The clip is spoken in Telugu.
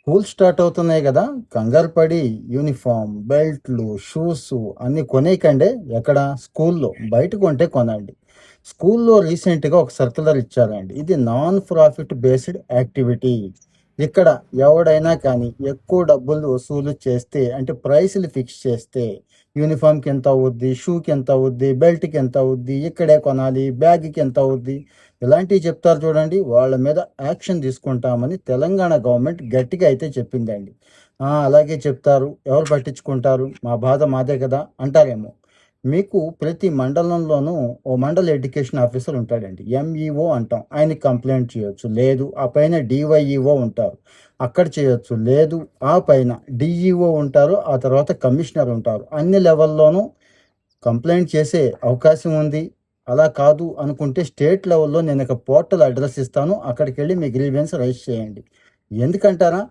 స్కూల్ స్టార్ట్ అవుతున్నాయి కదా! కంగారు పడి యూనిఫార్మ్, బెల్ట్‌లు, షూస్ అన్నీ కొనేయకండి. ఎక్కడ? స్కూల్‌లో. బయట కొంటే కొనండి. స్కూల్‌లో రీసెంట్‌గా ఒక సర్క్యులర్ ఇచ్చారండి. ఇది నాన్ ప్రాఫిట్ బేస్డ్ యాక్టివిటీ. ఇక్కడ ఎవడైనా కానీ ఎక్కువ డబ్బులు వసూలు చేస్తే అంటే ప్రైస్‌లు ఫిక్స్ చేస్తే యూనిఫార్మ్‌కి ఎంత అవుద్ది? షూకి ఎంత అవుద్ది? బెల్ట్‌కి ఎంత అవుద్ది? ఇక్కడే కొనాలి. బ్యాగ్‌కి ఎంత అవుద్ది? ఇలాంటివి చెప్తారు చూడండి. వాళ్ళ మీద యాక్షన్ తీసుకుంటామని తెలంగాణ గవర్నమెంట్ గట్టిగా అయితే చెప్పిందండి. అలాగే చెప్తారు. ఎవరు పట్టించుకుంటారు? మా బాధ మాదే కదా అంటారేమో. మీకు ప్రతి మండలంలోనూ ఓ మండల ఎడ్యుకేషన్ ఆఫీసర్ ఉంటాడండి. ఎంఈఓ అంటాం. ఆయనకి కంప్లెయింట్ చేయొచ్చు. లేదు ఆ పైన డివైఈఓ ఉంటారు. అక్కడ చేయొచ్చు. లేదు ఆ పైన డిఈఓ ఉంటారు. ఆ తర్వాత కమిషనర్ ఉంటారు. అన్ని లెవెల్లోనూ కంప్లెయింట్ చేసే అవకాశం ఉంది. అలా కాదు అనుకుంటే స్టేట్ లెవెల్‌లో నేను ఒక పోర్టల్ అడ్రెస్ ఇస్తాను. అక్కడికెళ్ళి మీ గ్రీవెన్స్ రైజ్ చేయండి. ఎందుకంటారా?